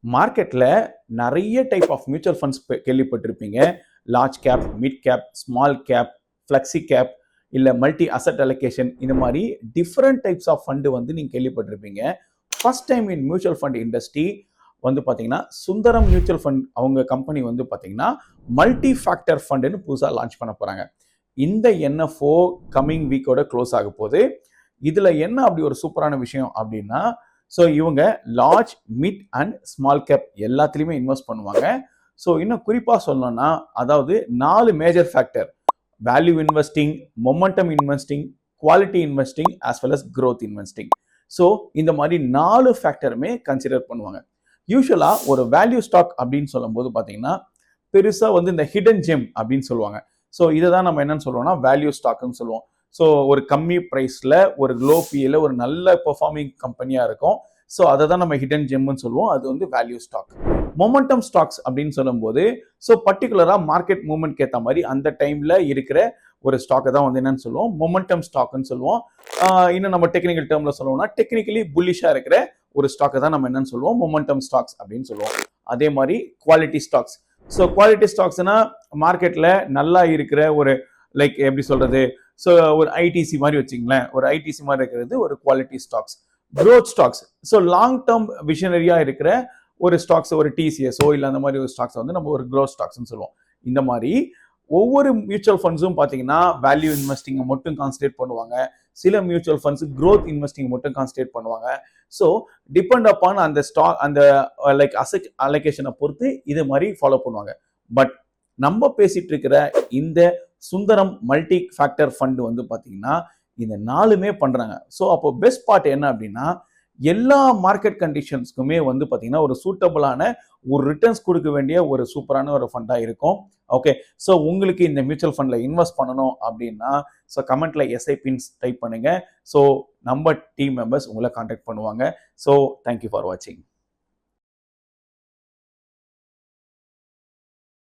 மார்க்கெட்டில் நிறைய type of mutual funds கேள்விப்பட்டிருப்பீங்க. Large cap, mid cap, small cap, flexi gap, இல்லை மல்டி அசட் அலோகேஷன், இந்த மாதிரி டிஃப்ரெண்ட் டைப்ஸ் ஆஃப் ஃபண்டு வந்து நீங்கள் கேள்விப்பட்டிருப்பீங்க. First time in mutual fund industry வந்து பார்த்தீங்கன்னா சுந்தரம் மியூச்சுவல் ஃபண்ட் அவங்க கம்பெனி வந்து பார்த்தீங்கன்னா மல்டி ஃபேக்டர் ஃபண்டுன்னு புதுசாக லான்ச் பண்ண போகிறாங்க. இந்த என்எஃப்ஓ கம்மிங் வீக்கோட க்ளோஸ் ஆக போகுது. இதில் என்ன அப்படி ஒரு சூப்பரான விஷயம் அப்படின்னா, ஸோ இவங்க large, mid and small cap எல்லாத்துலேயுமே இன்வெஸ்ட் பண்ணுவாங்க. ஸோ இன்னும் குறிப்பாக சொல்லணும்னா, அதாவது 4 major factor: value investing, momentum investing, quality investing, as well as growth investing. So இந்த மாதிரி 4 ஃபேக்டருமே கன்சிடர் பண்ணுவாங்க. யூஸ்வலாக ஒரு வேல்யூ ஸ்டாக் அப்படின்னு சொல்லும்போது பார்த்தீங்கன்னா பெருசாக வந்து இந்த ஹிடன் ஜெம் அப்படின்னு சொல்லுவாங்க. ஸோ இதை தான் நம்ம என்னன்னு சொல்லுவோம்னா வேல்யூ ஸ்டாக்னு சொல்லுவோம். ஸோ ஒரு கம்மி ப்ரைஸில் ஒரு லோ பியில் ஒரு நல்ல பெர்ஃபார்மிங் கம்பெனியாக இருக்கும். ஸோ அதை தான் நம்ம ஹிடன் ஜெம்னு சொல்லுவோம். அது வந்து வேல்யூ ஸ்டாக். மொமெண்டம் ஸ்டாக்ஸ் அப்படின்னு சொல்லும்போது ஸோ பர்டிகுலராக மார்க்கெட் மூவ்மெண்ட்க்கு ஏற்ற மாதிரி அந்த டைமில் இருக்கிற ஒரு ஸ்டாக்கை தான் வந்து என்னன்னு சொல்லுவோம், மொமெண்டம் ஸ்டாக்னு சொல்லுவோம். இன்னும் நம்ம டெக்னிக்கல் டேர்மில் சொல்லுவோம்னா டெக்னிக்கலி புல்லிஷாக இருக்கிற ஒரு ஸ்டாக்கை தான் நம்ம என்னன்னு சொல்லுவோம், மொமெண்டம் ஸ்டாக்ஸ் அப்படின்னு சொல்லுவோம். அதே மாதிரி குவாலிட்டி ஸ்டாக்ஸ். ஸோ குவாலிட்டி ஸ்டாக்ஸ்னா மார்க்கெட்டில் நல்லா இருக்கிற ஒரு லைக் எப்படி சொல்றது, ஸோ ஒரு ஐடிசி மாதிரி வச்சுங்களேன், ஒரு ஐடிசி மாதிரி இருக்கிறது ஒரு quality stocks. Growth stocks, so long term விஷனரியா இருக்கிற ஒரு ஸ்டாக்ஸ், ஒரு டிசிஎஸ்ஓ இல்லை அந்த மாதிரி ஒரு ஸ்டாக்ஸ் வந்து நம்ம ஒரு க்ரோத் ஸ்டாக்ஸ்னு சொல்லுவோம். இந்த மாதிரி ஒவ்வொரு மியூச்சுவல் ஃபண்ட்ஸும் பார்த்தீங்கன்னா வேல்யூ இன்வெஸ்டிங் மட்டும் கான்சன்ட்ரேட் பண்ணுவாங்க. சில மியூச்சுவல் ஃபண்ட்ஸ் க்ரோத் இன்வெஸ்டிங் மட்டும் கான்சன்ட்ரேட் பண்ணுவாங்க. ஸோ டிபெண்ட் அப்பான் அந்த ஸ்டாக், அந்த லைக் அசெட் அலோகேஷனை பொறுத்து இது மாதிரி ஃபாலோ பண்ணுவாங்க. பட் நம்ம பேசிட்டு இருக்கிற இந்த சுந்தரம் மல்டி ஃபேக்டர் ஃபண்ட் வந்து பார்த்தீங்கன்னா இந்த 4மே பண்றாங்க. ஸோ அப்போ பெஸ்ட் பார்ட் என்ன அப்படின்னா, எல்லா மார்க்கெட் கண்டிஷன்ஸ்க்குமே வந்து பார்த்தீங்கன்னா ஒரு சூட்டபிளான ஒரு ரிட்டர்ன்ஸ் கொடுக்க வேண்டிய ஒரு சூப்பரான ஒரு ஃபண்டாக இருக்கும். ஓகே, ஸோ உங்களுக்கு இந்த மியூச்சுவல் ஃபண்டில் இன்வெஸ்ட் பண்ணணும் அப்படின்னா ஸோ கமெண்ட்ல எஸ்ஐபின்ஸ் டைப் பண்ணுங்க. ஸோ நம்ம டீம் மெம்பர்ஸ் உங்களை கான்டாக்ட் பண்ணுவாங்க. ஸோ தேங்க்யூ ஃபார் வாட்சிங்.